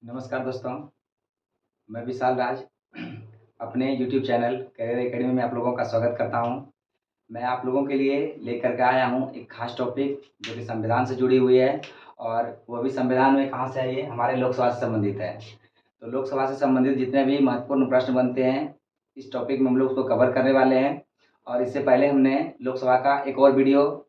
नमस्कार दोस्तों, मैं विशाल राज अपने यूट्यूब चैनल करियर एकेडमी में आप लोगों का स्वागत करता हूं। मैं आप लोगों के लिए लेकर के आया हूं एक खास टॉपिक जो कि संविधान से जुड़ी हुई है और वो भी संविधान में कहाँ से है, ये हमारे लोकसभा से संबंधित है। तो लोकसभा से संबंधित जितने भी महत्वपूर्ण प्रश्न बनते हैं, इस टॉपिक में हम लोग उसको कवर करने वाले हैं। और इससे पहले हमने लोकसभा का एक और वीडियो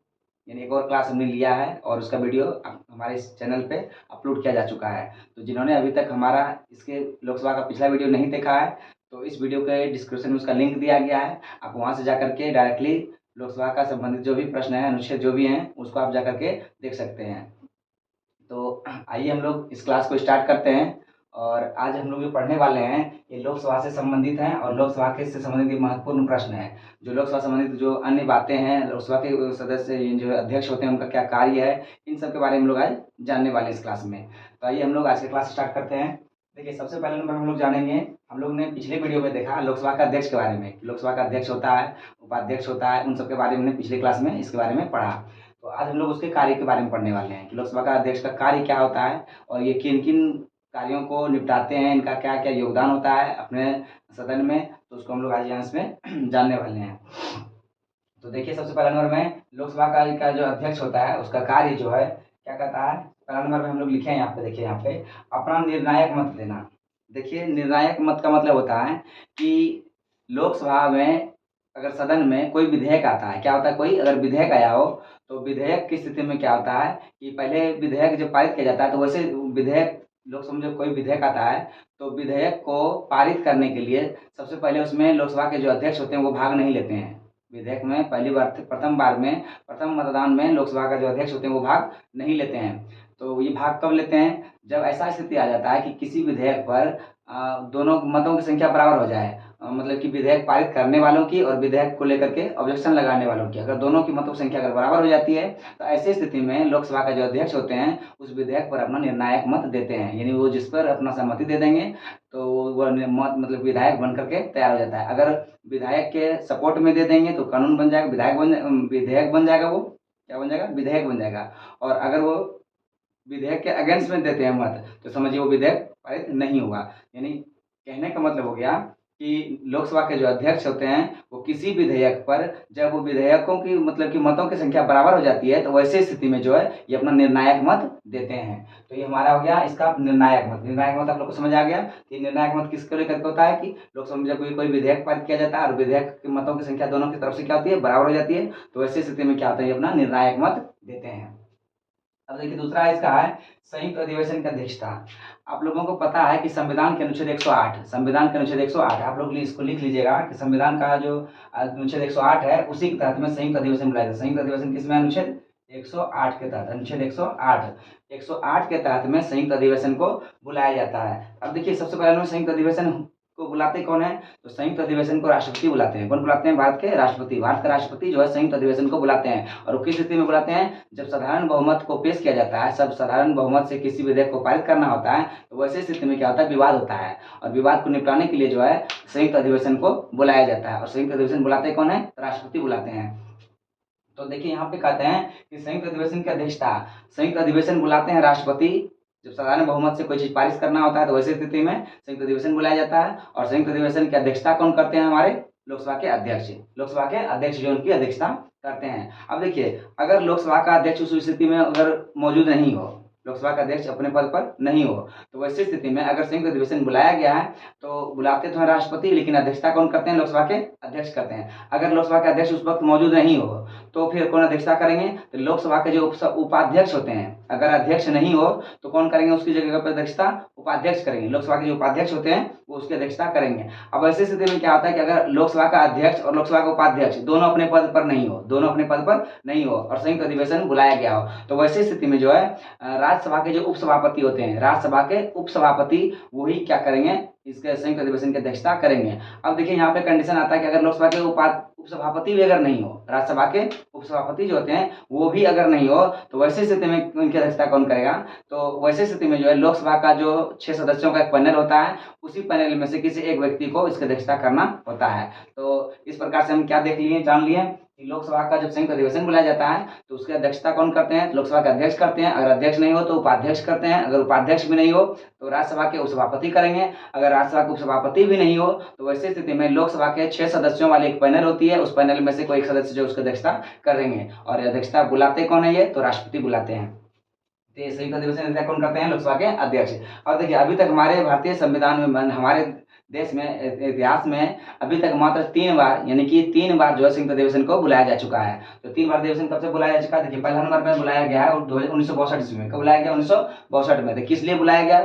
यानी एक और क्लास हमने लिया है और उसका वीडियो हमारे इस चैनल पे अपलोड किया जा चुका है। तो जिन्होंने अभी तक हमारा इसके लोकसभा का पिछला वीडियो नहीं देखा है, तो इस वीडियो के डिस्क्रिप्शन में उसका लिंक दिया गया है। आप वहाँ से जाकर के डायरेक्टली लोकसभा का संबंधित जो भी प्रश्न है, अनुच्छेद जो भी हैं, उसको आप जाकर के देख सकते हैं। तो आइए हम लोग इस क्लास को स्टार्ट करते हैं। और आज हम लोग जो पढ़ने वाले हैं ये लोकसभा से संबंधित हैं और लोकसभा के से संबंधित ये महत्वपूर्ण प्रश्न है। जो लोकसभा संबंधित जो अन्य बातें हैं, लोकसभा के सदस्य जो अध्यक्ष होते हैं उनका क्या कार्य है, इन सब के बारे में हम लोग आज जानने वाले हैं इस क्लास में। तो आइए हम लोग आज की क्लास स्टार्ट करते हैं। देखिए, सबसे पहले नंबर हम लोग जानेंगे, हम लोग ने पिछले वीडियो में देखा लोकसभा का अध्यक्ष के बारे में। लोकसभा का अध्यक्ष होता है, उपाध्यक्ष होता है, उन सब के बारे में हमने पिछले क्लास में इसके बारे में पढ़ा। तो आज हम लोग उसके कार्य के बारे में पढ़ने वाले हैं कि लोकसभा का अध्यक्ष का कार्य क्या होता है और ये किन किन कार्यों को निपटाते हैं, इनका क्या क्या योगदान होता है अपने सदन में, तो उसको हम लोग आज यहाँ इसमें जानने वाले हैं। तो देखिए, सबसे पहला नंबर में लोकसभा का जो अध्यक्ष होता है उसका कार्य जो है क्या कहता है। पहला नंबर में हम लोग लिखे हैं यहाँ पे, देखिए यहाँ पे अपना निर्णायक मत देना। देखिए, निर्णायक मत का मतलब होता है कि लोकसभा में अगर सदन में कोई विधेयक आता है, क्या होता है, कोई अगर विधेयक आया हो तो विधेयक की स्थिति में क्या होता है कि पहले विधेयक जब पारित किया जाता है तो वैसे विधेयक लोकसभा में जब कोई विधेयक आता है तो विधेयक को पारित करने के लिए सबसे पहले उसमें लोकसभा के जो अध्यक्ष होते हैं वो भाग नहीं लेते हैं। विधेयक में पहली बार प्रथम बार में प्रथम मतदान में लोकसभा का जो अध्यक्ष होते हैं वो भाग नहीं लेते हैं। तो ये भाग कब लेते हैं, जब ऐसा स्थिति आ जाता है कि किसी विधेयक पर दोनों मतों की संख्या बराबर हो जाए, मतलब कि विधेयक पारित करने वालों की और विधेयक को लेकर के ऑब्जेक्शन लगाने वालों की, अगर दोनों की मतों की संख्या अगर बराबर हो जाती है तो ऐसी स्थिति में लोकसभा का जो अध्यक्ष होते हैं उस विधेयक पर अपना निर्णायक मत देते हैं। यानी वो जिस पर अपना सहमति दे देंगे तो वो मत मतलब विधायक बन करके तैयार हो जाता है। अगर विधायक के सपोर्ट में दे देंगे तो कानून बन जाएगा, विधेयक बन जाएगा, वो क्या बन जाएगा, विधेयक बन जाएगा। और अगर वो विधेयक के अगेंस्ट में देते हैं मत तो समझिए वो विधेयक पारित नहीं होगा। यानी कहने का मतलब हो गया कि लोकसभा के जो अध्यक्ष होते हैं वो किसी विधेयक पर जब वो विधेयकों की मतलब कि मतों की संख्या बराबर हो जाती है तो वैसे स्थिति में जो है ये अपना निर्णायक मत देते हैं। तो ये हमारा हो गया इसका निर्णायक मत। निर्णायक मत आप लोग को समझ आ गया कि निर्णायक मत किसको लेकर के होता है कि लोकसभा में जब कोई विधेयक पारित किया जाता है और विधेयक की मतों की संख्या दोनों की तरफ से क्या होती है, बराबर हो जाती है, तो वैसी स्थिति में क्या होता है, ये अपना निर्णायक मत देते हैं। अब देखिए, दूसरा इसका है संयुक्त अधिवेशन की अध्यक्षता। आप लोगों को पता है कि संविधान के अनुच्छेद 108, संविधान के अनुच्छेद 108 आप लोग इसको लिख लीजिएगा कि संविधान का जो अनुच्छेद 108 है उसी के तहत में संयुक्त अधिवेशन बुलाया जाता है। संयुक्त अधिवेशन किसमें, अनुच्छेद 108 के तहत, अनुच्छेद 108 के तहत में संयुक्त अधिवेशन को बुलाया जाता है। अब देखिए, सबसे पहले संयुक्त अधिवेशन को बुलाते कौन है, तो संयुक्त अधिवेशन को राष्ट्रपति बुलाते हैं। कौन बुलाते हैं, भारत के राष्ट्रपति। भारत का राष्ट्रपति जो है संयुक्त अधिवेशन को बुलाते हैं। और किस स्थिति में बुलाते हैं, जब साधारण बहुमत को पेश किया जाता है, सब साधारण बहुमत से किसी विधेयक को पारित करना होता है तो वैसे स्थिति में क्या होता है, विवाद होता है। और विवाद को निपटाने के लिए जो है संयुक्त अधिवेशन को बुलाया जाता है। और संयुक्त अधिवेशन बुलाते कौन है, राष्ट्रपति बुलाते हैं। तो देखिए, यहाँ पे कहते हैं कि संयुक्त अधिवेशन की अध्यक्षता, संयुक्त अधिवेशन बुलाते हैं राष्ट्रपति। जब साधारण बहुमत से कोई चीज पारित करना होता है तो वैसी स्थिति में संयुक्त अधिवेशन बुलाया जाता है। और संयुक्त अधिवेशन की अध्यक्षता कौन करते हैं, हमारे लोकसभा के अध्यक्ष। लोकसभा के अध्यक्ष जो उनकी अध्यक्षता करते हैं। अब देखिए, अगर लोकसभा का अध्यक्ष उस स्थिति में अगर मौजूद नहीं हो, लोकसभा का अध्यक्ष अपने पद पर नहीं हो, तो वैसी स्थिति में अगर संयुक्त अधिवेशन बुलाया गया है तो बुलाते तो हैं राष्ट्रपति, लेकिन अध्यक्षता कौन करते हैं, लोकसभा के अध्यक्ष करते हैं। अगर लोकसभा के अध्यक्ष उस वक्त मौजूद नहीं हो तो फिर कौन अध्यक्षता करेंगे, तो लोकसभा के जो उपाध्यक्ष होते हैं, अगर अध्यक्ष नहीं हो तो कौन करेंगे, उसकी जगह पर अध्यक्षता उपाध्यक्ष करेंगे। लोकसभा के जो उपाध्यक्ष होते हैं वो उसकी अध्यक्षता करेंगे। अब ऐसी स्थिति में क्या होता है कि अगर लोकसभा का अध्यक्ष और लोकसभा का उपाध्यक्ष दोनों अपने पद पर नहीं हो, दोनों अपने पद पर नहीं हो और संयुक्त अधिवेशन बुलाया गया हो, तो वैसी स्थिति में जो है राज्यसभा के जो उपसभापति होते हैं, राज्यसभा के उपसभापति वही क्या करेंगे, इसके संयुक्त अधिवेशन की अध्यक्षता करेंगे। अब देखिए, यहाँ पे कंडीशन आता है कि अगर लोकसभा के उपसभापति भी अगर नहीं हो, राज्यसभा के उपसभापति जो होते हैं वो भी अगर नहीं हो, तो वैसी स्थिति में उनकी अध्यक्षता कौन करेगा, तो वैसी स्थिति में जो है लोकसभा का जो 6 सदस्यों का एक पैनल होता है, उसी पैनल में से किसी एक व्यक्ति को इसकी अध्यक्षता करना होता है। तो इस प्रकार से हम क्या देख लिए, जान लिए कि लोकसभा का जब संयुक्त अधिवेशन बुलाया जाता है तो उसकी अध्यक्षता कौन करते हैं? लोकसभा के अध्यक्ष करते हैं। अगर अध्यक्ष नहीं हो तो उपाध्यक्ष करते हैं। अगर उपाध्यक्ष भी नहीं हो तो राज्यसभा के उपसभापति करेंगे। अगर राज्यसभा के उपसभापति भी नहीं हो तो वैसी स्थिति में लोकसभा के 6 सदस्यों वाली एक पैनल होती है, उस पैनल में से कोई एक सदस्य जो उसकी अध्यक्षता करेंगे। और अध्यक्षता बुलाते कौन है? ये तो राष्ट्रपति बुलाते हैं। तो संयुक्त अधिवेशन कौन करते हैं? लोकसभा के अध्यक्ष। और देखिए अभी तक हमारे भारतीय संविधान में, हमारे देश में, इतिहास में अभी तक मात्र 3 बार, यानी कि 3 बार जो है संयुक्त अधिवेशन को बुलाया जा चुका है। तो 3 बार अधिवेशन कब से बुलाया जा चुका है? देखिए पहला नंबर में बुलाया गया है 1962 ईस्वी में। कब बुलाया गया? 1962 में। तो किस लिए बुलाया गया?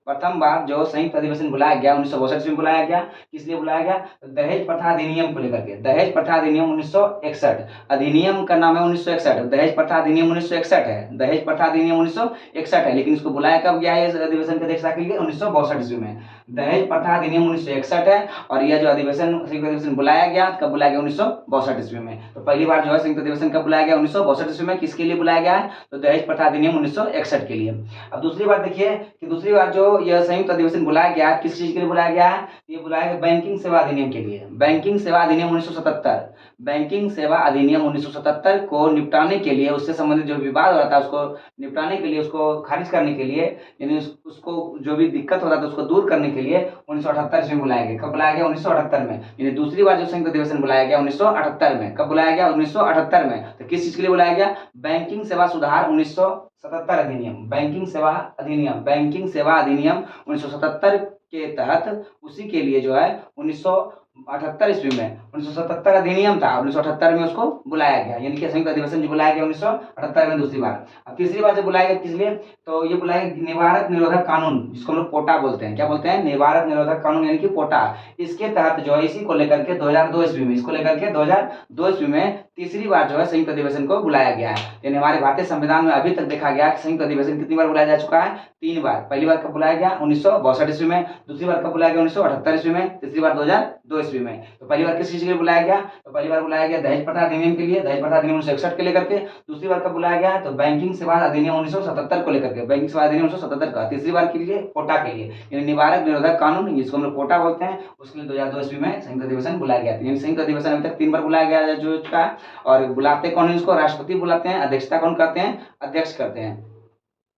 प्रथम बार जो संयुक्त अधिवेशन बुलाया गया 1962 ईस्वी में बुलाया गया। किस लिए बुलाया गया? तो दहेज प्रथा अधिनियम को लेकर के। दहेज प्रथा अधिनियम 1961, अधिनियम का नाम है 1961। दहेज प्रथा अधिनियम 1961 है। दहेज प्रथा अधिनियम 1961 है, लेकिन इसको बुलाया कब गया है इस अधिवेशन की अध्यक्षता के लिए? 1962 ईस्वी में। दहेज प्रथा अधिनियम 1961 है और यह जो अधिवेशन संयुक्त अधिवेशन बुलाया गया कब बुलाया गया? 1962 ईस्वी में। तो पहली बार जो है संयुक्त अधिवेशन कब बुलाया गया? 1962 ईस्वी में। किसके लिए बुलाया गया है? तो दहेज प्रथा अधिनियम 1961 के लिए। अब दूसरी बात देखिए कि दूसरी बार जो यह संयुक्त अधिवेशन बुलाया गया है किस चीज के लिए बुलाया गया है? ये बुलाया गया बैंकिंग सेवा अधिनियम के लिए। बैंकिंग सेवा अधिनियम 1977, बैंकिंग सेवा अधिनियम 1977 को निपटाने के लिए, उससे संबंधित जो विवाद हो रहा था उसको निपटाने के लिए, उसको खारिज करने के लिए, यानी उसको जो भी दिक्कत हो रहा था उसको दूर करने के लिए 1978 में बुलाया गया। कब बुलाया गया? 1978 में। यानी दूसरी बार जो संयुक्त अधिवेशन बुलाया गया 1978 में। कब बुलाया गया? 1978 में। तो किस चीज के लिए बुलाया गया? बैंकिंग सेवा सुधार 1977 अधिनियम। बैंकिंग सेवा अधिनियम, बैंकिंग सेवा अधिनियम 1977 के तहत उसी के लिए जो है 1978 ईस्वी में 1977 अधिनियम था, 1978 में उसको बुलाया गया, यानी कि संयुक्त अधिवेशन जो बुलाया गया 1978 में दूसरी बार। अब तीसरी बार जब बुलाया गया किस लिए? तो ये बुलाया गया निवारक निरोधक कानून, जिसको हम लोग पोटा बोलते हैं। क्या बोलते हैं? निवारक निरोधक कानून, यानी कि पोटा। इसके तहत जो है इसी को लेकर के 2002 ईस्वी में, इसको लेकर के 2002 ईस्वी में तीसरी बार जो है संयुक्त अधिवेशन को बुलाया गया है। यानी हमारे भारतीय संविधान में अभी तक देखा गया कि संयुक्त अधिवेशन कितनी बार बुलाया जा चुका है? 3 बार। पहली बार कब बुलाया गया? 1962 ईस्वी में। दूसरी बार कब बुलाया गया? 1978 ईस्वी में। तीसरी बार 2002 ईस्वी में। तो पहली बार किस चीज के लिए बुलाया गया? तो पहली बार बुलाया गया दहेज प्रथा अधिनियम के लिए, दहेज प्रथा अधिनियम 1961 के लेकर के। दूसरी बार कब बुलाया गया? तो बैंकिंग सेवा अधिनियम 1977 को लेकर के, बैंकिंग सेवा अधिनियम 1977 का। तीसरी बार के लिए कोटा के लिए, यानी निवारक निरोधक कानून, जिसको हम लोग कोटा बोलते हैं, उसके लिए 2002 ईस्वी में संयुक्त अधिवेशन बुलाया गया। यानी संयुक्त अधिवेशन अभी तक 3 बार बुलाया गया जो चुका है। और बुलाते कौन है? इसको राष्ट्रपति बुलाते हैं। अध्यक्षता कौन करते हैं? अध्यक्ष करते हैं।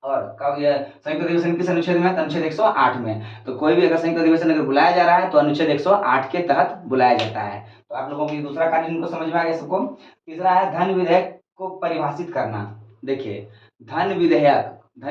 और कब यह संयुक्त अधिवेशन किस अनुच्छेद में? अनुच्छेद 108 में। तो कोई भी अगर संयुक्त अधिवेशन अगर बुलाया जा रहा है तो अनुच्छेद 108 के तहत बुलाया जाता है। तो आप लोगों को ये दूसरा कार्य इनको समझ में आ गया सबको। तीसरा है धन विधेयक को परिभाषित करना। देखिए धन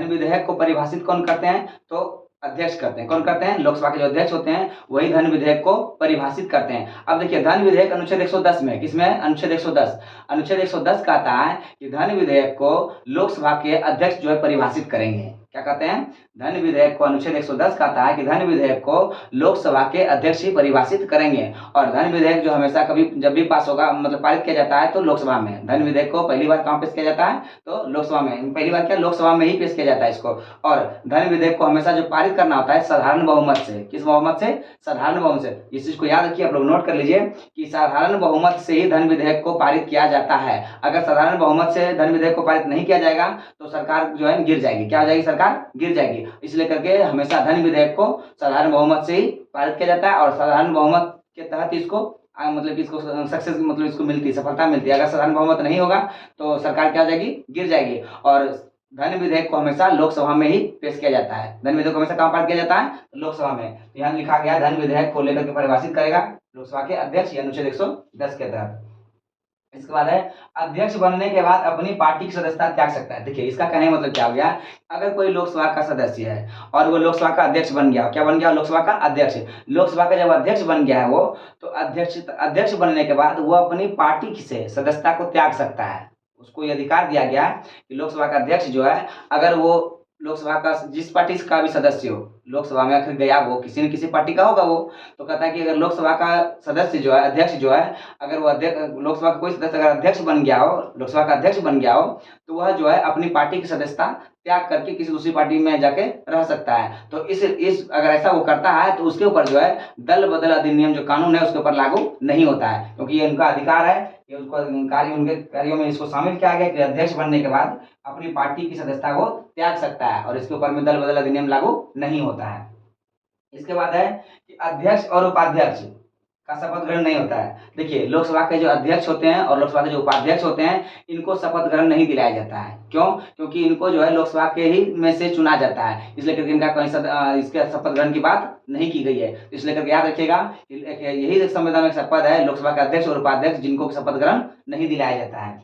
विधेयक को परिभाषित कौन करते हैं? तो अध्यक्ष करते हैं। कौन करते हैं? लोकसभा के जो अध्यक्ष होते हैं वही धन विधेयक को परिभाषित करते हैं। अब देखिए धन विधेयक अनुच्छेद 110 में, किसमें? अनुच्छेद 110। अनुच्छेद 110 कहता है कि धन विधेयक को लोकसभा के अध्यक्ष जो है परिभाषित करेंगे। क्या कहते हैं? धन विधेयक को अनुच्छेद 110 कहता है कि धन विधेयक को लोकसभा के अध्यक्ष ही परिभाषित करेंगे। और धन विधेयक जो हमेशा कभी जब भी पास होगा, मतलब पारित किया जाता है, तो लोकसभा में। धन विधेयक को पहली बार कहाँ पेश किया जाता है? तो लोकसभा में। पहली बार क्या? लोकसभा में ही पेश किया जाता है इसको। और धन विधेयक को हमेशा जो पारित करना होता है साधारण बहुमत से। किस बहुमत से? साधारण बहुमत से। इस चीज को याद रखिए, आप लोग नोट कर लीजिए कि साधारण बहुमत से ही धन विधेयक को पारित किया जाता है। अगर साधारण बहुमत से धन विधेयक को पारित नहीं किया जाएगा तो सरकार जो है गिर जाएगी। क्या हो जाएगी? सरकार गिर जाएगी। इसलिए करके हमेशा धन विधेयक को साधारण बहुमत से ही पारित किया जाता है और साधारण बहुमत के तहत इसको मतलब इसको सक्सेस, मतलब इसको मिलती है, सफलता मिलती है। अगर साधारण बहुमत नहीं होगा तो सरकार क्या हो जाएगी? गिर जाएगी। और धन विधेयक को हमेशा लोकसभा में ही पेश किया जाता है। धन विधेयक को हमेशा कहाँ पारित किया जाता है? लोकसभा में। तो यहाँ लिखा गया धन विधेयक को लेकर के परिभाषित करेगा लोकसभा के अध्यक्ष, अनुच्छेद 110 के तहत। इसके बाद है अध्यक्ष बनने के बाद अपनी पार्टी की सदस्यता त्याग सकता है। देखिए इसका कहने का मतलब क्या हो गया? अगर कोई लोकसभा का सदस्य है और वो लोकसभा का अध्यक्ष बन गया, क्या बन गया? लोकसभा का अध्यक्ष। लोकसभा का जब अध्यक्ष बन गया है वो, तो अध्यक्ष बनने के बाद वो अपनी पार्टी से सदस्यता को त्याग सकता है। उसको ये अधिकार दिया गया है कि लोकसभा का अध्यक्ष जो है, अगर वो लोकसभा का जिस पार्टी का भी सदस्य हो, लोकसभा में आखिर गया वो किसी न किसी पार्टी का होगा वो, तो कहता है कि अगर लोकसभा का सदस्य जो है, अध्यक्ष जो है, अगर वो लोकसभा का कोई सदस्य अगर अध्यक्ष बन गया हो, लोकसभा का अध्यक्ष बन गया हो, तो वह जो है अपनी पार्टी की सदस्यता त्याग करके किसी दूसरी पार्टी में जाके रह सकता है। तो इस अगर ऐसा वो करता है तो उसके ऊपर जो है दल बदल अधिनियम जो कानून है उसके ऊपर लागू नहीं होता है, क्योंकि ये उनका अधिकार है। ये उसको उनके कार्यों में इसको शामिल किया गया कि अध्यक्ष बनने के बाद अपनी पार्टी की सदस्यता को त्याग सकता है और इसके ऊपर में दल बदल अधिनियम लागू नहीं होता है। इसके बाद है कि अध्यक्ष और उपाध्यक्ष, का शपथ ग्रहण नहीं होता है। देखिए, लोकसभा के जो अध्यक्ष होते हैं और लोकसभा के जो उपाध्यक्ष होते हैं, इनको शपथ ग्रहण नहीं दिलाया जाता है। क्यों? क्योंकि इनको जो है लोकसभा के ही में से चुना जाता है, इसलिए करके इनका कहीं इसके शपथ ग्रहण की बात नहीं की गई है। इसलिए करके याद रखिएगा, यही एक संविधान में शपथ है, लोकसभा के अध्यक्ष और उपाध्यक्ष जिनको शपथ ग्रहण नहीं दिलाया जाता है।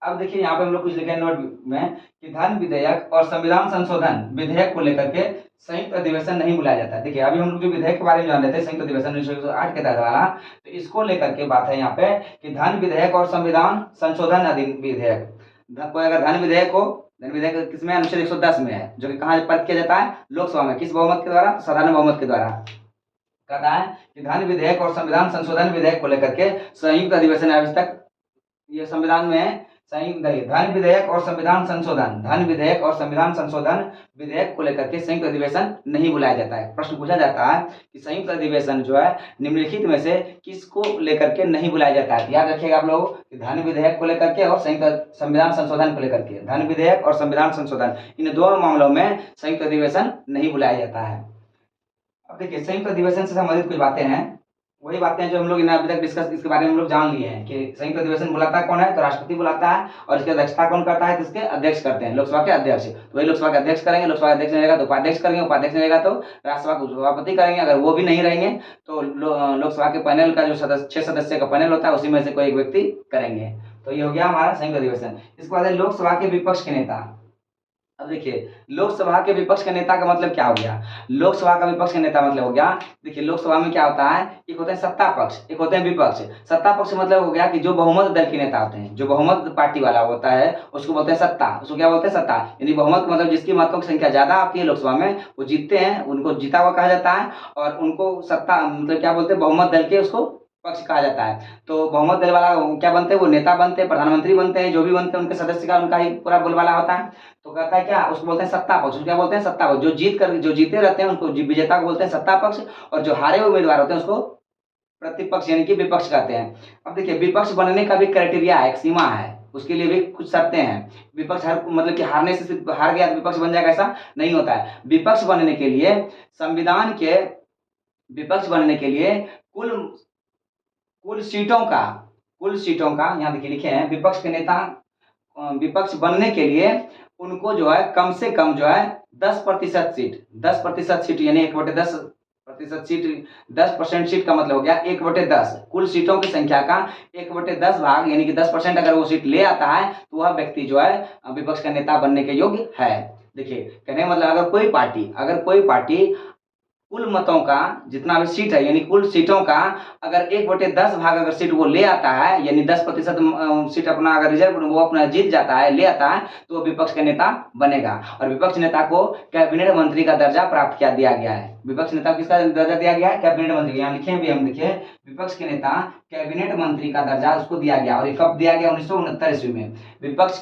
अब देखिए, यहाँ पे हम लोग कुछ लिखे नोट में कि धन विधेयक और संविधान संशोधन विधेयक को लेकर के संयुक्त अधिवेशन नहीं बुलाया जाता है। देखिए, अभी हम लोग जो विधेयक के बारे में जान रहे थे, संयुक्त अधिवेशन 1908 के तहत वाला, तो इसको लेकर के बात है यहाँ पे कि धन विधेयक और संविधान संशोधन विधेयक। कोई अगर धन विधेयक हो, धन विधेयक किसमें? अनुच्छेद 110 में है, जो कि कहाँ पारित किया जाता है? लोकसभा में। किस बहुमत के द्वारा? साधारण बहुमत के द्वारा। कहता है कि धन विधेयक और संविधान संशोधन विधेयक को लेकर के संयुक्त अधिवेशन अभी तक ये संविधान में संयुक्त धन विधेयक और संविधान संशोधन, धन विधेयक और संविधान संशोधन विधेयक को लेकर के संयुक्त अधिवेशन नहीं बुलाया जाता है। प्रश्न पूछा जाता है कि संयुक्त अधिवेशन जो है निम्नलिखित में से किसको लेकर के नहीं बुलाया जाता है? याद रखिएगा आप लोग कि धन विधेयक को लेकर के और संयुक्त संविधान संशोधन को लेकर के, धन विधेयक और संविधान संशोधन, इन दोनों मामलों में संयुक्त अधिवेशन नहीं बुलाया जाता है। अब देखिए, संयुक्त अधिवेशन से संबंधित कुछ बातें हैं, वही बातें हैं जो हम लोग अभी तक डिस्कस इसके बारे में हम लोग जान लिए हैं कि संयुक्त अधिवेशन बुलाता कौन है? तो राष्ट्रपति बुलाता है, और इसकी अध्यक्षता कौन करता है? तो इसके अध्यक्ष करते हैं, लोकसभा के अध्यक्ष। तो वही लोकसभा के अध्यक्ष करेंगे, लोकसभा अध्यक्ष नहीं रहेगा तो उपाध्यक्ष करेंगे, उपाध्यक्ष नहीं रहेगा तो राज्यसभा के सभापति करेंगे। अगर वो भी नहीं रहेंगे तो लोकसभा के पैनल का जो 6 सदस्य का पैनल होता है, उसी में से कोई एक व्यक्ति करेंगे। तो ये हो गया हमारा संयुक्त अधिवेशन। इसके बाद लोकसभा के विपक्ष के नेता। अब देखिए, लोकसभा के विपक्ष के नेता का मतलब क्या हो गया? लोकसभा का विपक्ष के नेता मतलब हो गया, देखिए देखिए में क्या होता है, एक होते हैं सत्ता पक्ष, एक होते हैं विपक्ष। सत्ता पक्ष मतलब हो गया कि जो बहुमत दल के नेता होते हैं, जो बहुमत पार्टी वाला होता है उसको बोलते हैं सत्ता। उसको क्या बोलते हैं? सत्ता। यानी बहुमत मतलब जिसकी मतों की संख्या ज्यादा आती है लोकसभा में, वो जीतते हैं, उनको जीता हुआ कहा जाता है। और उनको सत्ता मतलब क्या बोलते हैं? बहुमत दल के उसको पक्ष कहा जाता है। तो बहुमत दल वाला क्या बनते हैं? वो नेता बनते हैं, प्रधानमंत्री बनते हैं, जो भी बनते हैं उनके सदस्य का उनका ही पूरा बोलबाला होता है। तो कहता है क्या? उसको बोलते हैं सत्ता पक्ष। उसको क्या बोलते हैं? सत्ता पक्ष। जो जीते रहते हैं उनको विजेता को बोलते हैं सत्ता पक्ष, और जो हारे हुए उम्मीदवार होते हैं उसको प्रतिपक्ष यानी कि विपक्ष कहते हैं। अब देखिए, विपक्ष बनने का भी क्राइटेरिया है, एक सीमा है, उसके लिए भी कुछ शर्तें हैं। विपक्ष मतलब कि हारने से सिर्फ हार गया विपक्ष बन जाएगा, ऐसा नहीं होता है। विपक्ष बनने के लिए संविधान के विपक्ष बनने के लिए कुल सीटों का यहाँ देखिए लिखे हैं, विपक्ष के नेता विपक्ष बनने के लिए उनको जो है कम से कम जो है 10% सीट यानी 1/10% सीट, 10% सीट का मतलब हो गया 1/10 कुल सीटों की संख्या का 1/10 भाग, यानी कि 10% अगर वो सीट ले आता है तो वह व्यक्ति जो है विपक्ष का नेता बनने के योग्य है। देखिए, कहने का मतलब अगर कोई पार्टी कुल मतों का जितना भी सीट है, यानी कुल सीटों का अगर 1/10 भाग अगर सीट वो ले आता है, यानी 10% सीट अपना अगर रिजर्व वो अपना जीत जाता है, ले आता है, तो वो विपक्ष के नेता बनेगा। और विपक्ष नेता को कैबिनेट मंत्री का दर्जा प्राप्त दिया गया है। विपक्ष नेता किसका दर्जा दिया गया है? कैबिनेट मंत्री। यहाँ लिखे भी हम देखिए, विपक्ष के नेता कैबिनेट मंत्री का दर्जा उसको दिया गया। और ये कब दिया गया? 1969 ईस्वी में। विपक्ष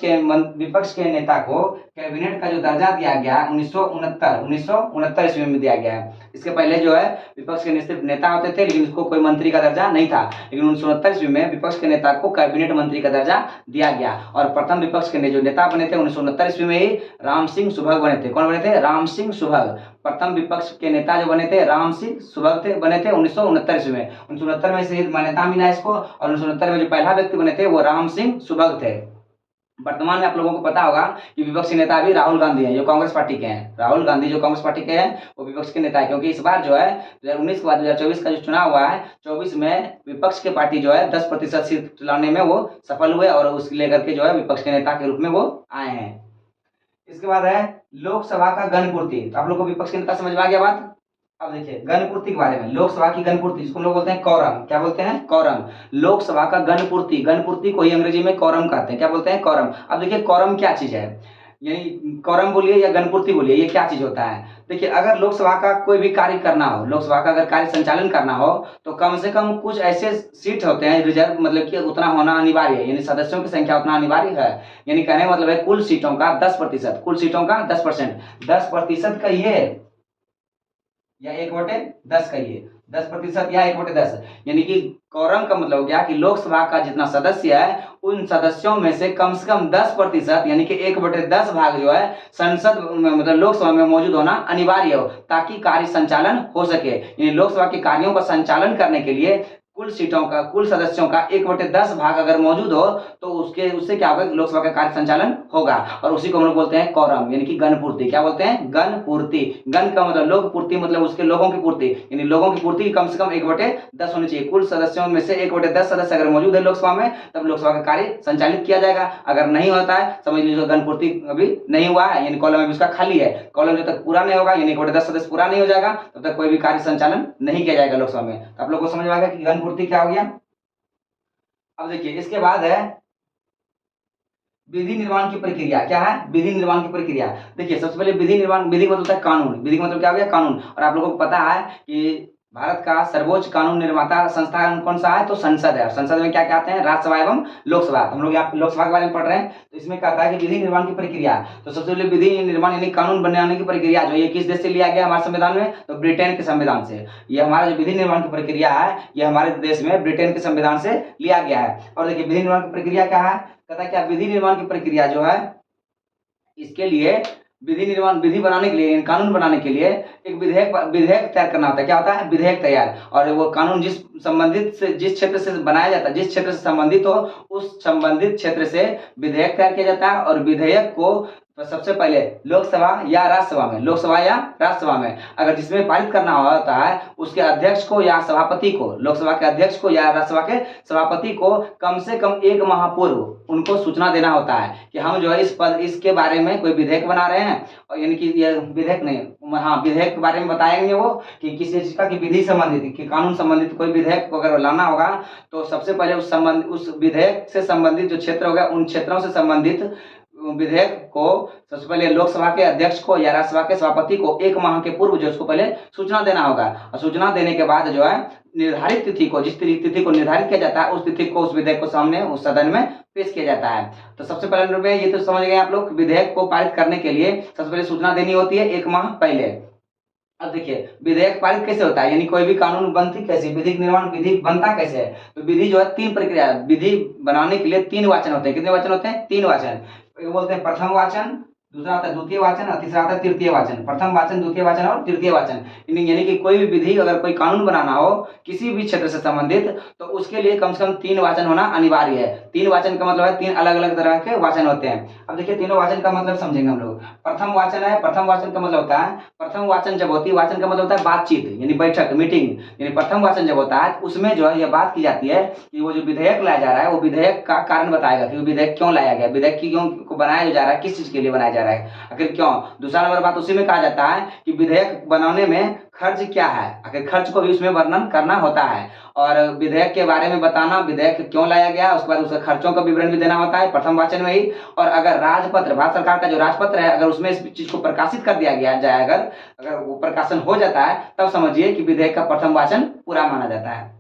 के नेता को कैबिनेट का जो दर्जा दिया गया 1969 ईस्वी में दिया गया है। इसके पहले जो है विपक्ष के सिर्फ नेता होते थे, लेकिन उसको कोई मंत्री का दर्जा नहीं था। लेकिन 1969 ईस्वी में विपक्ष के नेता को कैबिनेट मंत्री का दर्जा दिया गया। और प्रथम विपक्ष के जो नेता बने थे 1969 ईस्वी में ही राम सिंह सुभग बने थे। कौन बने थे? राम सिंह सुभग। प्रथम विपक्ष के नेता जो बने थे राम सिंह सुभग बने थे 1969 ईस्वी में। 1969 में से मान्यता मिला इसको, और 1969 में जो पहला व्यक्ति बने थे वो राम सिंह सुभग थे। वर्तमान में आप लोगों को पता होगा कि विपक्ष के नेता भी राहुल गांधी हैं, जो कांग्रेस पार्टी के हैं। राहुल गांधी जो कांग्रेस पार्टी के हैं वो विपक्ष के नेता है, क्योंकि इस बार जो है 2019 के बाद 2024 का जो चुनाव हुआ है, 24 में विपक्ष के पार्टी जो है 10% सीट लाने में वो सफल हुए, और उसको लेकर के जो है विपक्ष के नेता के रूप में वो आए हैं। इसके बाद है लोकसभा का गणपूर्ति। तो आप लोग को विपक्ष के नेता समझ में आ गया बात। अब देखिए गणपूर्ति के बारे में, लोकसभा की गणपूर्ति जिसको लोग बोलते हैं कौरम। क्या बोलते हैं? कौरम। लोकसभा का गणपूर्ति को ही अंग्रेजी में कौरम कहते हैं। क्या बोलते हैं? कौरम। अब देखिए कौरम क्या चीज है, यानी कौरम बोलिए या गणपूर्ति बोलिए, ये क्या चीज होता है? देखिए, अगर लोकसभा का कोई भी कार्य करना हो, लोकसभा का अगर कार्य संचालन करना हो, तो कम से कम कुछ ऐसे सीट होते हैं रिजर्व, मतलब कि उतना होना अनिवार्य है, यानी सदस्यों की संख्या उतना अनिवार्य है। यानी कहने का मतलब है कुल सीटों का 10%, कुल सीटों का 10%, 10% कहिए या 1/10 कहिए, 10% या 1/10, यानी कि कोरम का मतलब हो गया कि लोकसभा का जितना सदस्य है उन सदस्यों में से कम 10% यानी कि 1/10 भाग जो है संसद मतलब लोकसभा में मौजूद होना अनिवार्य हो, ताकि कार्य संचालन हो सके। यानी लोकसभा के कार्यों का संचालन करने के लिए कुल सदस्यों का 1/10 भाग अगर मौजूद हो तो उससे क्या होगा, लोकसभा का कार्य संचालन होगा। और उसी को हम लोग बोलते हैं कोरम, यानी कि गणपूर्ति। क्या बोलते हैं? गणपूर्ति। गण का मतलब लोक, पूर्ति मतलब उसके लोगों की पूर्ति, यानी लोगों की पूर्ति कम से कम 1/10 होनी चाहिए। कुल सदस्यों में से 1/10 सदस्य अगर मौजूद है लोकसभा में, तब लोकसभा का कार्य संचालित किया जाएगा। अगर नहीं होता है, समझ लीजिए गणपूर्ति अभी नहीं हुआ है, यानी कॉलम अभी उसका खाली है, कॉलम जब तक पूरा नहीं होगा, यानी 1/10 सदस्य पूरा नहीं हो जाएगा, तब तक कोई भी कार्य संचालन नहीं किया जाएगा लोकसभा में। तो आप लोग को समझ में आएगा कि गणपूर्ति क्या हो गया। अब देखिए इसके बाद है विधि निर्माण की प्रक्रिया। क्या है? विधि निर्माण की प्रक्रिया। देखिए सबसे पहले विधि निर्माण, विधि का मतलब होता है कानून। विधि का मतलब क्या हो गया? कानून। और आप लोगों को पता है कि भारत का सर्वोच्च कानून निर्माता संस्थान कौन सा है? तो संसद है। और संसद में क्या कहते हैं? राज्यसभा एवं लोकसभा। हम लोग यहाँ लोकसभा के बारे में पढ़ रहे हैं, तो इसमें कहता है कि विधि निर्माण की प्रक्रिया। तो सबसे पहले विधि निर्माण यानी कानून बनाने की प्रक्रिया जो ये किस देश से लिया गया हमारे संविधान में? तो ब्रिटेन के संविधान से। ये हमारा जो विधि निर्माण की प्रक्रिया है, ये हमारे देश में ब्रिटेन के संविधान से लिया गया है। और देखिए विधि निर्माण की प्रक्रिया क्या है? कहता है क्या विधि निर्माण की प्रक्रिया जो है, इसके लिए विधि बनाने के लिए, कानून बनाने के लिए एक विधेयक तैयार करना होता है। क्या होता है? विधेयक तैयार। और वो कानून जिस क्षेत्र से बनाया जाता है, जिस क्षेत्र से संबंधित हो, उस संबंधित क्षेत्र से विधेयक तैयार किया जाता है। और विधेयक को तो सबसे पहले लोकसभा या राज्यसभा में अगर जिसमें पारित करना होता है, उसके अध्यक्ष को या सभापति को, लोकसभा के अध्यक्ष को या राज्यसभा के सभापति को कम से कम 1 माह पूर्व उनको सूचना देना होता है कि हम जो है इसके बारे में कोई विधेयक बना रहे हैं। और यानी कि ये विधेयक नहीं, हाँ विधेयक के बारे में बताएंगे वो कि किस चीज का, कि विधि संबंधित, कि कानून संबंधित कोई विधेयक को अगर लाना होगा, तो सबसे पहले उस विधेयक से संबंधित जो क्षेत्र होगा, उन क्षेत्रों से संबंधित विधेयक को सबसे पहले लोकसभा के अध्यक्ष को या राज्यसभा के सभापति को 1 माह के पूर्व जो उसको पहले सूचना देना होगा। और सूचना देने के बाद जो है निर्धारित तिथि को, जिस तिथि को निर्धारित किया जाता है, उस तिथि को उस विधेयक को सामने उस सदन में पेश किया जाता है। तो सबसे पहले में ये तो समझ गए आप लोग, विधेयक को पारित करने के लिए सबसे पहले सूचना देनी होती है 1 माह पहले। अब देखिए विधेयक पारित कैसे होता है, यानी कोई भी कानून बनती कैसे, विधि निर्माण विधि बनता कैसे है। तो विधि जो है 3 प्रक्रिया, विधि बनाने के लिए 3 वाचन होते हैं। कितने वाचन होते हैं? 3 वाचन। बोलते हैं प्रथम वाचन, दूसरा आता है द्वितीय वाचन, और तीसरा आता है तृतीय वाचन। प्रथम वाचन, द्वितीय वाचन और तृतीय वाचन। यानी कि कोई भी विधि, अगर कोई कानून बनाना हो किसी भी क्षेत्र से संबंधित, तो उसके लिए कम से कम 3 वाचन होना अनिवार्य है। 3 वाचन का मतलब है 3 अलग अलग तरह के वाचन होते हैं। अब देखिए तीनों वाचन का मतलब समझेंगे हम लोग। प्रथम वाचन है, प्रथम वाचन का मतलब होता है, प्रथम वाचन जब होती है, वाचन का मतलब होता है बातचीत, यानी बैठक, मीटिंग। यानी प्रथम वाचन जब होता है, उसमें जो है यह बात की जाती है कि वो जो विधेयक लाया जा रहा है, वो विधेयक का कारण बताएगा कि वो विधेयक क्यों लाया गया, विधेयक की क्यों को बनाया जा रहा है, किस चीज के लिए बनाया जा रहा है, आखिर क्यों। दूसरा नंबर बात उसी में कहा जाता है कि विधेयक बनाने में खर्च क्या है, आखिर खर्च को भी उसमें वर्णन करना होता है। और विधेयक के बारे में बताना, विधेयक क्यों लाया गया, उसके बाद उसके खर्चों का विवरण भी देना होता है प्रथम वाचन में ही। और अगर राजपत्र, भारत सरकार का जो राजपत्र है, अगर उसमें इस चीज को प्रकाशित कर दिया गया जाए, अगर वो प्रकाशन हो जाता है, तब समझिए कि विधेयक का प्रथम वाचन पूरा माना जाता है।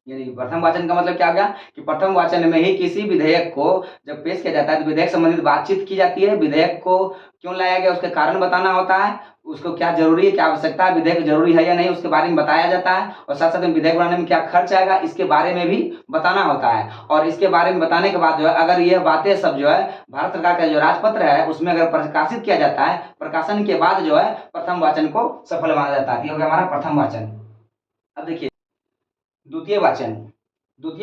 यानी प्रथम वाचन का मतलब क्या हो गया कि प्रथम वाचन में ही किसी विधेयक को जब पेश किया जाता है, तो विधेयक संबंधित बातचीत की जाती है, विधेयक को क्यों लाया गया उसके कारण बताना होता है, उसको क्या जरूरी है, क्या आवश्यकता है, विधेयक जरूरी है या नहीं, उसके बारे में बताया जाता है। और साथ साथ में विधेयक बनाने में क्या खर्च आएगा, इसके बारे में भी बताना होता है। और इसके बारे में बताने के बाद जो है, अगर ये बातें सब जो है भारत सरकार का जो राजपत्र है उसमें अगर प्रकाशित किया जाता है, प्रकाशन के बाद जो है प्रथम वाचन को सफल माना जाता है। ये हो गया हमारा प्रथम वाचन। अब देखिए द्वितीय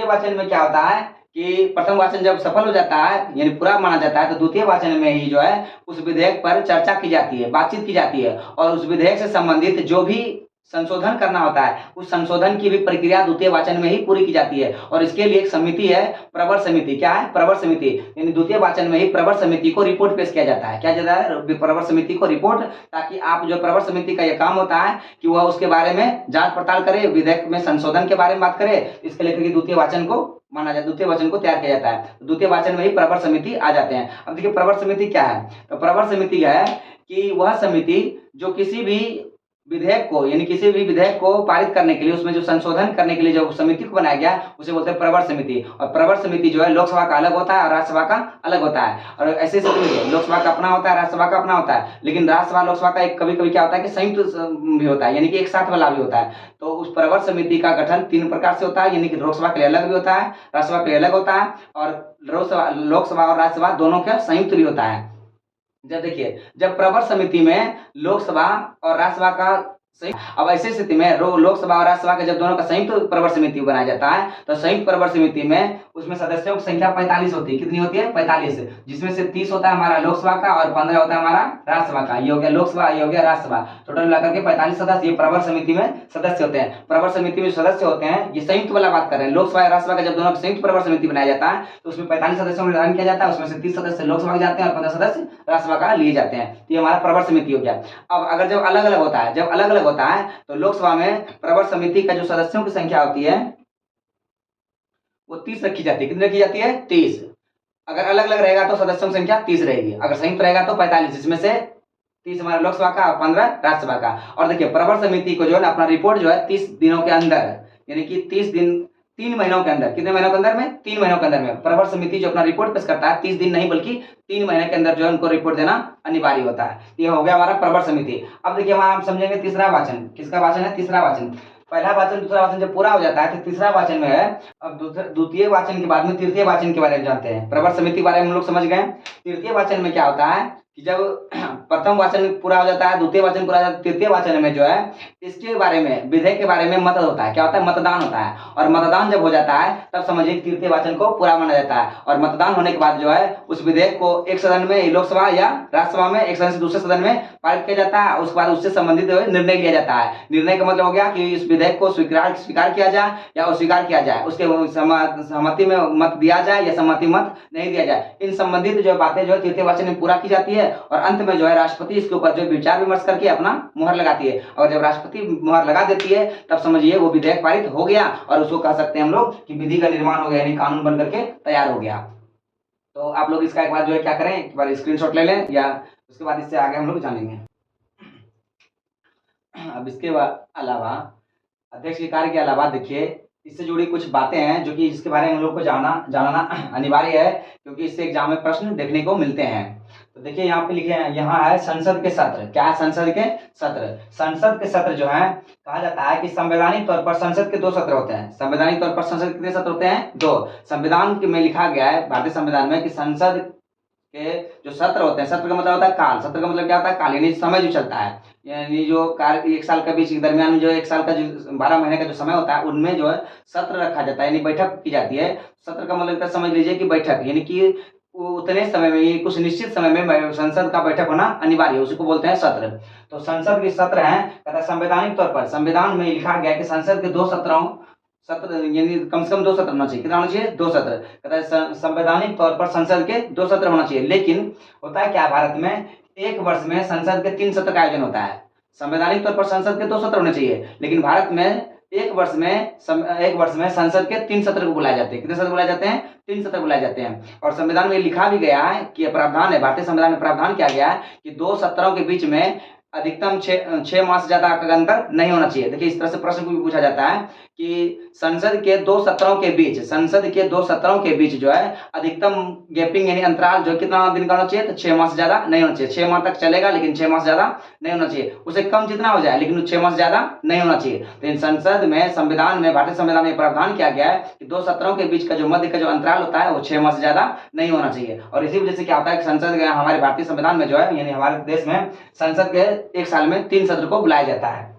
वाचन में क्या होता है कि प्रथम वाचन जब सफल हो जाता है, यानी पूरा माना जाता है, तो द्वितीय वाचन में ही जो है उस विधेयक पर चर्चा की जाती है, बातचीत की जाती है। और उस विधेयक से संबंधित जो भी संशोधन करना होता है, उस संशोधन की भी प्रक्रिया द्वितीय वाचन में ही पूरी की जाती है। और इसके लिए एक समिति है, प्रवर समिति। क्या है? प्रवर समिति। यानी द्वितीय वाचन में ही प्रवर समिति को रिपोर्ट पेश किया जाता है। क्या जाता है? प्रवर समिति को रिपोर्ट, ताकि आप जो प्रवर समिति का यह काम होता है कि वह उसके बारे में जांच पड़ताल करे, विधेयक में संशोधन के बारे में बात करे। इसके लेकर द्वितीय वाचन को माना जाता है, द्वितीय वाचन को तैयार किया जाता है। द्वितीय वाचन में ही प्रवर समिति आ जाते हैं। अब देखिए प्रवर समिति क्या है, तो प्रवर समिति है कि वह समिति जो किसी भी विधेयक को यानी किसी भी विधेयक को पारित करने के लिए उसमें जो संशोधन करने के लिए जो समिति को बनाया गया उसे बोलते हैं प्रवर समिति। और प्रवर समिति जो है लोकसभा का अलग होता है और राज्यसभा का अलग होता है। और ऐसे लोकसभा का अपना होता है, राज्यसभा का अपना होता है, लेकिन राज्यसभा लोकसभा का एक कभी कभी क्या होता है कि संयुक्त भी होता है, यानी कि एक साथ वाला भी होता है। तो उस प्रवर समिति का गठन 3 प्रकार से होता है, यानी कि लोकसभा के लिए अलग भी होता है, राज्यसभा के लिए अलग होता है, और लोकसभा और राज्यसभा दोनों का संयुक्त भी होता है। जब देखिए, जब प्रवर समिति में लोकसभा और राज्यसभा का अब ऐसी स्थिति में लोकसभा और राज्यसभा के जब दोनों का संयुक्त प्रवर समिति बनाया जाता है तो संयुक्त प्रवर समिति में उसमें सदस्यों की संख्या 45 होती है। कितनी होती है? 45, जिसमें से 30 होता है हमारा लोकसभा का और 15 होता है हमारा राज्यसभा का। ये हो गया लोकसभा, ये हो गया राज्यसभा, टोटल मिलाकर के 45 सदस्य ये प्रवर समिति में सदस्य होते हैं। प्रवर समिति में सदस्य होते हैं, ये संयुक्त वाला बात कर रहे हैं, लोकसभा और राज्यसभा का जब दोनों का संयुक्त प्रवर समिति बनाया जाता है तो उसमें 45 सदस्यों का निर्धारण किया जाता है, उसमें से 30 सदस्य लोकसभा के जाते हैं और 15 सदस्य राज्यसभा का लिए जाते हैं। तो ये हमारा प्रवर समिति हो गया। अब अगर जब अलग अलग होता है, जब अलग अलग होता है तो लोकसभा में प्रवर समिति का जो सदस्यों की संख्या होती है वो 30 रखी जाती है। कितनी रखी जाती है? 30। अगर अलग अलग रहेगा तो सदस्यों की संख्या 30 रहेगी, अगर संयुक्त रहेगा तो 45, जिसमें से 30 हमारा लोकसभा का और 15 राज्यसभा का। और देखिए प्रवर समिति को जो है ना अपना रिपोर्ट जो है 30 दिनों के अंदर, यानी कि 30 दिन 3 महीनों के अंदर, कितने महीनों के अंदर में? 3 महीनों के अंदर में प्रवर समिति जो अपना रिपोर्ट पेश करता है 30 दिन नहीं बल्कि 3 महीने के अंदर जो है उनको रिपोर्ट देना अनिवार्य होता है। ये हो गया हमारा प्रवर समिति। अब देखिए वहां हम समझेंगे तीसरा वाचन। किसका वाचन है? तीसरा वाचन। पहला वाचन दूसरा वाचन जब पूरा हो जाता है तो तीसरा वाचन में है। अब द्वितीय वाचन के बाद में तृतीय वाचन के बारे में जानते हैं। प्रवर समिति के बारे में हम लोग समझ गए। तृतीय वाचन में क्या होता है कि जब प्रथम वाचन पूरा हो जाता है, द्वितीय वाचन पूरा हो जाता है, तृतीय वाचन में जो है इसके बारे में, विधेयक के बारे में मत होता है। क्या होता है? मतदान होता है। और मतदान जब हो जाता है तब समझिए तृतीय वाचन को पूरा माना जाता है। और मतदान होने के बाद जो है उस विधेयक को एक सदन में, लोकसभा या राज्यसभा में, एक सदन से दूसरे सदन में पारित किया जाता है। उसके बाद उससे संबंधित निर्णय लिया जाता है। निर्णय का मतलब हो गया कि इस विधेयक को स्वीकार किया जाए या अस्वीकार किया जाए, उसके सहमति में मत दिया जाए या सहमति मत नहीं दिया जाए। इन संबंधित जो बातें जो है तृतीय वाचन में पूरा की जाती है। और अंत में जो है राष्ट्रपति इसके ऊपर जो विचार विमर्श करके अपना मुहर लगाती है। और जब राष्ट्रपति मुहर लगा देती है तब समझिए वो विधेयक पारित हो गया और उसको कह सकते हैं हम लोग कि विधि का निर्माण हो गया, यानी कानून बन करके तैयार हो गया। तो आप लोग इसका एक बार जो है क्या करें, एक बार स्क्रीनशॉट ले लें या उसके बाद इससे आगे हम लोग जानेंगे। अब इसके अलावा अध्यक्ष के कार्य के अलावा देखिए इससे जुड़ी कुछ बातें हैं जो कि जिसके बारे में हम लोग को जानना अनिवार्य है, क्योंकि इससे एग्जाम में प्रश्न देखने को मिलते हैं। तो देखिए यहाँ पे लिखे हैं, यहाँ है संसद के सत्र। क्या है? संसद के सत्र। संसद के सत्र जो है कहा जाता है कि संवैधानिक तौर पर संसद के 2 सत्र होते हैं। संवैधानिक तौर पर संसद के कितने सत्र होते हैं? 2। संविधान में लिखा गया है, भारतीय संविधान में, कि संसद के जो सत्र होते हैं, सत्र का मतलब होता है काल। सत्र का मतलब क्या होता है? काल, यानी समय जो चलता है, यानी जो कार्य 1 साल के बीच के दरमियान में जो 1 साल का जो 12 महीने का जो समय होता है उनमें जो है सत्र रखा जाता है, यानी बैठक की जाती है। सत्र का मतलब समझ लीजिए कि बैठक, यानी कि उतने समय में, कुछ निश्चित समय में संसद का बैठक होना अनिवार्य है, उसी को बोलते हैं सत्र। तो संसद के सत्र हैं, कहता है संवैधानिक तौर पर संविधान में लिखा गया कि संसद के 2 सत्र, यानी कम से कम 2 सत्र होना चाहिए। कितना होना चाहिए? 2 सत्र। कहता है संवैधानिक तौर पर संसद के 2 सत्र होना चाहिए। लेकिन होता है क्या, भारत में 1 वर्ष में संसद के 3 सत्र का आयोजन होता है। संवैधानिक तौर पर संसद के 2 सत्र होने चाहिए, लेकिन भारत में 1 वर्ष में संसद के 3 सत्र को बुलाए जाते हैं। कितने सत्र बुलाए जाते हैं? 3 सत्र बुलाए जाते हैं। और संविधान में लिखा भी गया है कि प्रावधान है, भारतीय संविधान में प्रावधान किया गया है कि 2 सत्रों के बीच में अधिकतम 6 माह से ज्यादा का अंतर नहीं होना चाहिए। देखिए इस तरह से प्रश्न भी पूछा जाता है कि संसद के 2 सत्रों के बीच जो है अधिकतम गैपिंग यानी अंतराल जो कितना दिन का होना चाहिए? तो 6 माह से ज्यादा नहीं होना चाहिए। 6 माह तक चलेगा लेकिन 6 माह से ज्यादा नहीं होना चाहिए। उसे कम जितना हो जाए लेकिन 6 माह से ज्यादा नहीं होना चाहिए। तो इन संसद में, संविधान में, भारतीय संविधान में प्रावधान किया गया है कि 2 सत्रों के बीच का जो मध्य का जो अंतराल होता है वो 6 माह से ज्यादा नहीं होना चाहिए। और इसी वजह से क्या होता है कि संसद हमारे भारतीय संविधान में जो है, यानी हमारे देश में संसद के 1 साल में 3 सत्र को बुलाया जाता है।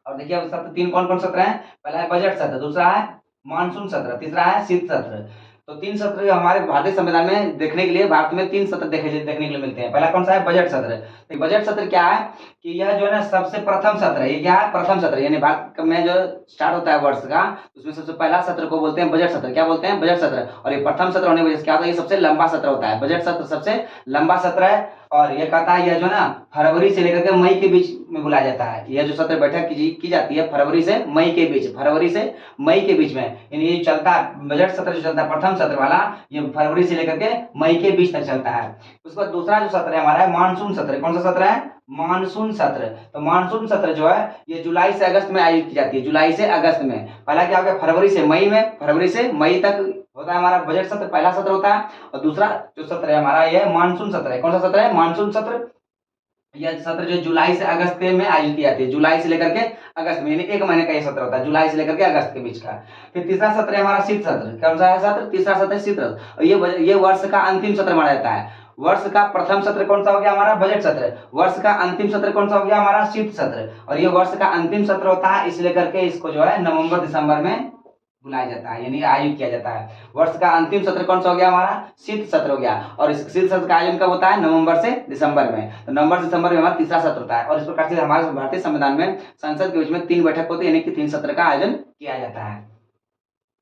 और देखिए अब सत्र 3 कौन कौन सत्र हैं? पहला है बजट सत्र, दूसरा है मानसून सत्र, तीसरा है शीत सत्र। तो 3 सत्र हमारे भारतीय संविधान में देखने के लिए, भारत में 3 सत्र देखने के लिए मिलते हैं। पहला कौन सा है? बजट सत्र। तो बजट सत्र क्या है कि यह जो है ना सबसे प्रथम सत्र है। ये क्या है? प्रथम सत्र, यानी भारत में जो स्टार्ट होता है वर्ष का, उसमें सबसे पहला सत्र को बोलते हैं बजट सत्र। क्या बोलते हैं? बजट सत्र। और ये प्रथम सत्र होने की वजह से क्या होता है? ये सबसे लंबा सत्र होता है। बजट सत्र सबसे लंबा सत्र है और ये कहता है यह जो ना फरवरी से लेकर के मई के बीच में बुलाया जाता है। यह जो सत्र बैठक की जाती है फरवरी से मई के बीच, फरवरी से मई के बीच में, यानी ये चलता है बजट सत्र जो चलता है प्रथम सत्र वाला, ये फरवरी से लेकर के मई के बीच तक चलता है। उसके बाद दूसरा जो सत्र है हमारा है मानसून सत्र। कौन सा सत्र है? मानसून सत्र। तो मानसून सत्र जो है ये जुलाई से अगस्त में आयोजित की जाती है, जुलाई से अगस्त में। पहला क्या हो गया फरवरी से मई में, फरवरी से मई तक होता है हमारा बजट सत्र, पहला सत्र होता है। और दूसरा जो सत्र है हमारा ये मानसून सत्र है। कौन सा सत्र है? मानसून सत्र। यह सत्र जो जुलाई से अगस्त में आयोजित की जाती है, जुलाई से लेकर के अगस्त में, यानी एक महीने का ये सत्र होता है, जुलाई से लेकर के अगस्त के बीच का। फिर तीसरा सत्र है हमारा शीत सत्र। कौन सा है सत्र? तीसरा सत्र शीत सत्र। और ये वर्ष का अंतिम सत्र माना जाता है। वर्ष का प्रथम सत्र कौन सा हो गया हमारा? बजट सत्र। वर्ष का अंतिम सत्र कौन सा हो गया हमारा? शीत सत्र। और ये वर्ष का अंतिम सत्र होता है, इसलिए करके इसको जो है नवंबर दिसंबर में बुलाया जाता है, यानी आयोजित किया जाता है। वर्ष का अंतिम सत्र कौन सा हो गया हमारा? शीत सत्र हो गया। और इस शीत सत्र का आयोजन कब होता है? नवंबर से दिसंबर में। तो नवंबर दिसंबर में हमारा तीसरा सत्र होता है। और इस प्रकार से हमारे भारतीय संविधान में संसद के बीच में 3 बैठक होती है, यानी कि 3 सत्र का आयोजन किया जाता है।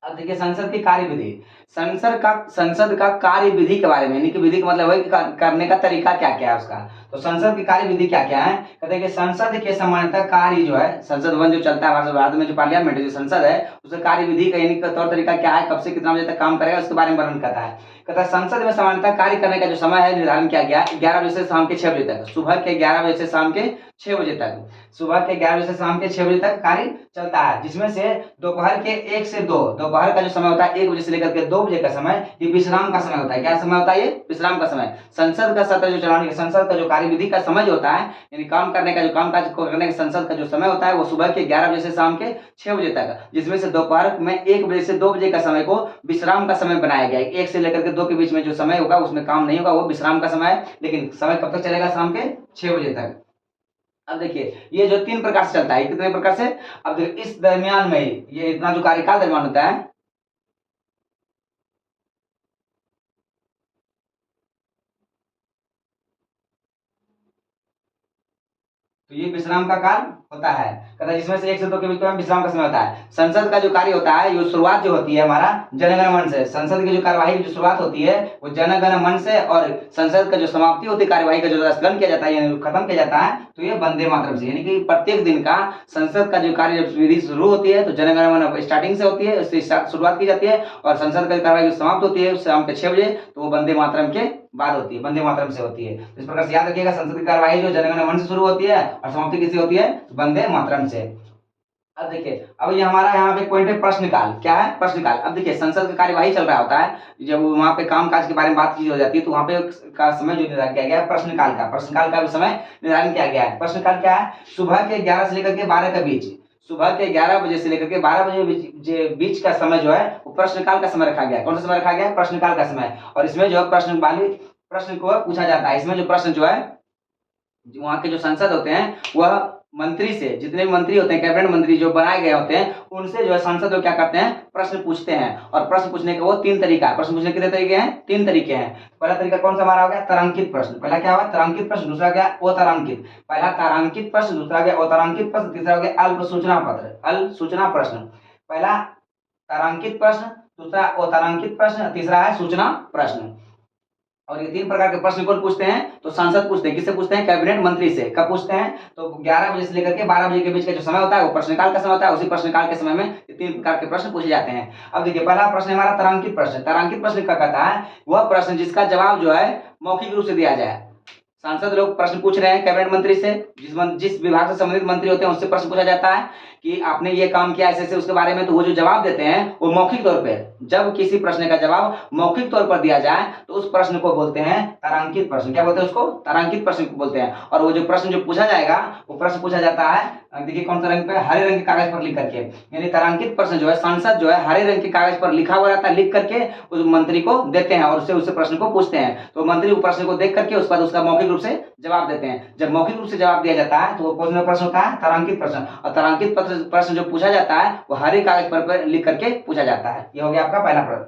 अब देखिए संसद की कार्यविधि। संसद का कार्य विधि के बारे में, यानी कि विधि का मतलब है कि करने का तरीका क्या क्या है उसका। तो संसद की कार्य विधि क्या क्या है? कहते हैं कि संसद के सामान्यतः कार्य जो है, संसद भवन जो चलता है हमारे भारत में, जो पार्लियामेंट जो संसद है, उसका कार्य विधि का यानी कि तौर तरीका क्या है, कब से कितना बजे तक काम करेगा, उसके बारे में वर्णन करता है। कहता है संसद में सामान्यतः कार्य करने का जो समय है निर्धारण किया गया 11 बजे से शाम के 6 बजे तक, सुबह के 11 बजे से शाम के 6 बजे तक, सुबह के 11 बजे से शाम के 6 बजे तक कार्य चलता है। जिसमें से दोपहर के 1 से 2, दोपहर का जो समय होता है 1 बजे से लेकर के 2 बजे का समय, ये विश्राम का समय होता है। क्या समय होता है? ये विश्राम का समय। संसद का सत्र जो चलाने, संसद का जो कार्यविधि का समय जो होता है, यानी काम करने का, जो कामकाज को करने का संसद का जो समय होता है, वो सुबह के 11 बजे से शाम के 6 बजे तक, जिसमें से दोपहर में 1 बजे से 2 बजे का समय को विश्राम का समय बनाया गया है। 1 से लेकर के 2 के बीच में जो समय होगा उसमें काम नहीं होगा, वो विश्राम का समय है। लेकिन समय कब तक चलेगा? शाम के 6 बजे तक। अब देखिए ये जो 3 प्रकार से चलता है, कितने प्रकार से? अब देखिए इस दरमियान में ये इतना जो कार्यकाल दरमियान होता है, तो ये विश्राम का काल होता है। कहता है जिसमें से 1 से 2 के बीच में विश्राम का समय होता है। संसद का जो कार्य होता है, ये शुरुआत जो होती है हमारा जनगण मन से, संसद की जो कार्यवाही की जो शुरुआत होती है वो जनगण मन से, और संसद का जो समाप्ति होती है कार्यवाही का, जो स्थगन किया जाता है यानी खत्म किया जाता है, तो ये वंदे मातरम से। यानी कि प्रत्येक दिन का संसद का जो कार्य विधि शुरू होती है तो जनगण मन स्टार्टिंग से होती है, उससे शुरुआत की जाती है, और संसद का कार्यवाही समाप्त होती है शाम के 6 बजे, तो वो वंदे मातरम के बाद होती है, वंदे मातरम से होती है। इस प्रकार से याद रखिएगा, संसद की कार्यवाही जो जनगण मन से शुरू होती है और समाप्ति किससे होती है? वंदे मातरम से। अब देखिए, अब ये हमारा यहाँ पे पॉइंट है प्रश्नकाल। क्या है? प्रश्नकाल। अब देखिए संसद का कार्यवाही चल रहा होता है, जब वहाँ पे कामकाज के बारे में बातचीत हो जाती है, तो वहाँ पे का समय जो निर्धारण किया गया है प्रश्नकाल का, प्रश्नकाल का भी समय निर्धारण किया गया है। प्रश्नकाल क्या है? सुबह के 11 से लेकर के 12 के बीच, सुबह के 11 बजे से लेकर के 12 बजे बीच का समय जो है वो प्रश्नकाल का समय रखा गया है। कौन सा समय रखा गया है? प्रश्नकाल का समय। और इसमें जो है प्रश्न को पूछा जाता है। इसमें जो प्रश्न जो है, वहाँ के जो सांसद होते हैं वह मंत्री से, जितने भी मंत्री होते हैं, कैबिनेट मंत्री जो बनाए गए होते हैं, उनसे जो है सांसद लोग क्या करते हैं? प्रश्न पूछते हैं। और प्रश्न पूछने के वो 3 तरीका है। प्रश्न पूछने के कितने तरीके हैं? 3 तरीके हैं। पहला तरीका कौन सा हमारा हो गया? तारांकित प्रश्न। पहला क्या हुआ? तारांकित प्रश्न। दूसरा क्या? अतारांकित। पहला तारांकित प्रश्न, दूसरा क्या? अतारांकित प्रश्न, तीसरा हो गया अल्प सूचना पत्र, अल्प सूचना प्रश्न। पहला तारांकित प्रश्न, दूसरा अतारांकित प्रश्न, तीसरा है सूचना प्रश्न। और ये 3 प्रकार के प्रश्न कौन पूछते हैं? तो सांसद पूछते हैं। किससे पूछते हैं? कैबिनेट मंत्री से। कब पूछते हैं? तो 11 बजे से लेकर के 12 बजे के बीच का जो समय होता है वो प्रश्नकाल का समय होता है। उसी प्रश्नकाल के समय में ये 3 प्रकार के प्रश्न पूछे जाते हैं। अब देखिए पहला प्रश्न हमारा तारांकित प्रश्न। तारांकित प्रश्न क्या कहता है? वह प्रश्न जिसका जवाब जो है मौखिक रूप से दिया जाए। सांसद लोग प्रश्न पूछ रहे हैं कैबिनेट मंत्री से, जिस विभाग से संबंधित मंत्री होते हैं उससे प्रश्न पूछा जाता है कि आपने ये काम किया ऐसे ऐसे, उसके बारे में, तो वो जो जवाब देते हैं वो मौखिक तौर पे, जब किसी प्रश्न का जवाब मौखिक तौर पर दिया जाए तो उस प्रश्न को बोलते हैं तारांकित प्रश्न। क्या बोलते हैं उसको? तारांकित प्रश्न को बोलते हैं। और वो जो प्रश्न जो पूछा जाएगा वो प्रश्न पूछा जाता है, देखिए कौन सा रंग पे? हरे रंग के कागज पर लिख करके। यानी तारांकित प्रश्न जो है सांसद जो है हरे रंग के कागज पर लिखा हुआ रहता है, लिख करके उस मंत्री को देते हैं और उससे उस प्रश्न को पूछते हैं। तो मंत्री उस प्रश्न को देख करके उसके बाद उसका मौखिक रूप से जवाब देते हैं। जब मौखिक रूप से जवाब दिया जाता है तो वो कौन सा प्रश्न होता है? तारांकित प्रश्न। और तारांकित प्रश्न जो पूछा जाता है वो हरे कागज पर लिख करके पूछा जाता है। ये हो गया आपका पहला प्रश्न।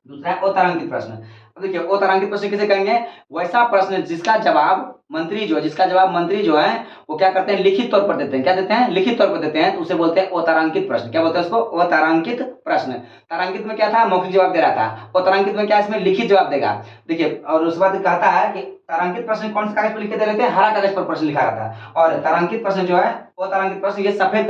दूसरा है अतारांकित प्रश्न। अब देखिए अतारांकित प्रश्न किसे कहेंगे? वैसा प्रश्न जिसका जवाब मंत्री जो, जिसका जवाब मंत्री जो है वो क्या करते हैं, लिखित तौर पर देते हैं। क्या देते हैं, लिखित तौर पर देते हैं, तो उसे बोलते हैं अतारांकित प्रश्न। क्या बोलते हैं उसको, अतारांकित प्रश्न। तारांकित में क्या था, मौखिक जवाब दे रहा था, अतारांकित में क्या, इसमें लिखित जवाब देगा। देखिए, और उसके बाद कहता है कि तारांकित प्रश्न कौन से कागज पर लिख के दे रहे थे, हरा कागज पर प्रश्न लिखा रहा था। और तारांकित प्रश्न जो है, अतारांकित प्रश्न ये सफेद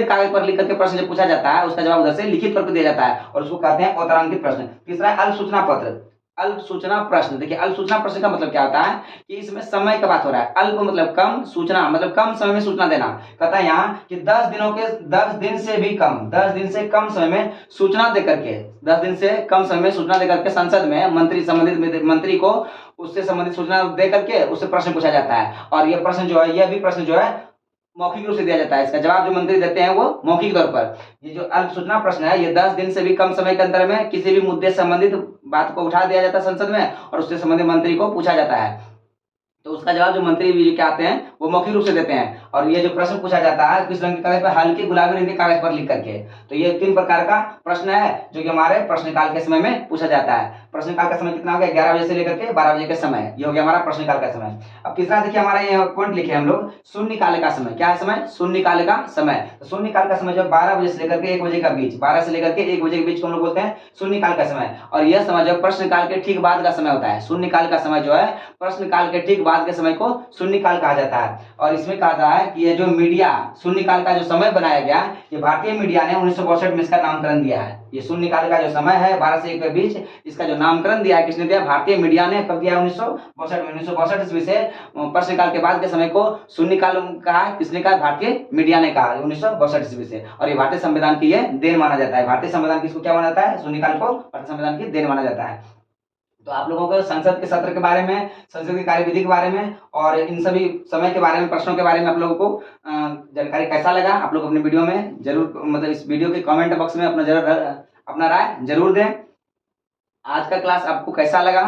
कागज पर लिख करके प्रश्न जब पूछा जाता है, उसका जवाब उधर से लिखित तौर पर दिया जाता है, और उसको कहते हैं अतारांकित प्रश्न। तीसरा है अल्प सूचना पत्र, अल्प सूचना प्रश्न। देखिए, अल्प सूचना प्रश्न का मतलब क्या होता है कि इसमें समय का बात हो रहा है। अल्प मतलब कम, सूचना मतलब कम समय में सूचना देना। कहता है यहाँ कि 10 दिन से भी कम, 10 दिन से कम समय में सूचना देकर के, 10 दिन से कम समय में सूचना देकर के संसद में संबंधित मंत्री को उससे संबंधित सूचना देकर के उससे प्रश्न पूछा जाता है। और यह प्रश्न जो है, यह भी प्रश्न जो है मौखिक रूप से दिया जाता है। इसका जवाब जो मंत्री देते हैं वो मौखिक तौर पर। ये जो अल्प सूचना प्रश्न है, ये 10 दिन से भी कम समय के अंदर में किसी भी मुद्दे से संबंधित बात को उठा दिया जाता है संसद में, और उससे संबंधित मंत्री को पूछा जाता है। तो उसका जवाब जो मंत्री भी क्या आते हैं वो मौखिक रूप से देते हैं। और ये जो प्रश्न पूछा जाता है किस रंग के कागज पर, हल्के गुलाबी रंग के कागज पर लिख करके। तो ये 3 प्रकार का प्रश्न है जो कि हमारे प्रश्नकाल के समय में पूछा जाता है। प्रश्नकाल का समय कितना हो गया, 11 बजे से लेकर के 12 बजे के समय, ये हो गया हमारा प्रश्नकाल का समय। अब तीसरा देखिए, हमारे यहाँ पॉइंट लिखे हम लोग, शून्यकाल का समय। क्या है समय, शून्यकाल का समय। तो शून्यकाल का समय जो 12 बजे से लेकर के 1 बजे का बीच, 12 से लेकर के 1 बजे के बीच को हम लोग बोलते हैं शून्यकाल का समय। और यह समय जो प्रश्नकाल के ठीक बाद का समय होता है। शून्यकाल का समय जो है प्रश्नकाल के ठीक बाद के समय को शून्यकाल कहा जाता है। और इसमें कहा जाता है कि ये जो मीडिया शून्यकाल का जो समय बनाया गया, ये भारतीय मीडिया ने 1962 में इसका नामकरण दिया है। ये शून्यकाल का जो समय है 12 से 1 के बीच, इसका जो नामकरण दिया है किसने दिया, भारतीय मीडिया ने। कब दिया, 1962 में। 1962 ईस्वी से प्रश्नकाल के बाद के समय को शून्यकाल कहा, किसने कहा, भारतीय मीडिया ने कहा 1962 ईस्वी से। और ये भारतीय संविधान की ये देन माना जाता है। भारतीय संविधान किसको क्या माना जाता है, शून्यकाल को भारतीय संविधान की देन माना जाता है। तो आप लोगों को संसद के सत्र के बारे में, संसद की कार्यविधि के बारे में और इन सभी समय के बारे में, प्रश्नों के बारे में आप लोगों को जानकारी कैसा लगा, आप लोग अपने वीडियो में जरूर, मतलब इस वीडियो के कमेंट बॉक्स में अपना राय जरूर दें। आज का क्लास आपको कैसा लगा,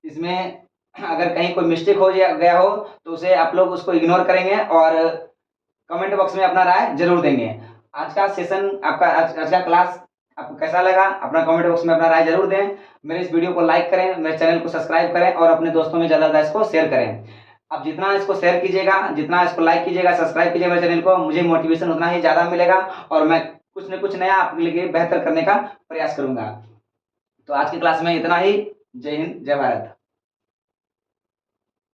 इसमें अगर कहीं कोई मिस्टेक हो गया हो तो उसे आप लोग उसको इग्नोर करेंगे और कमेंट बॉक्स में अपना राय जरूर देंगे। आज का सेशन आपका, आज का क्लास आपको कैसा लगा, अपना कमेंट बॉक्स में अपना राय जरूर दें। मेरे इस वीडियो को लाइक करें, मेरे चैनल को सब्सक्राइब करें और अपने दोस्तों में ज़्यादा इसको शेयर करें। अब जितना इसको शेयर कीजिएगा, जितना इसको लाइक कीजिएगा, सब्सक्राइब कीजिएगा मेरे चैनल को, मुझे मोटिवेशन उतना ही ज़्यादा मिलेगा और मैं कुछ न कुछ नया आपके लिए बेहतर करने का प्रयास करूँगा। तो आज की क्लास में इतना ही। जय हिंद, जय भारत।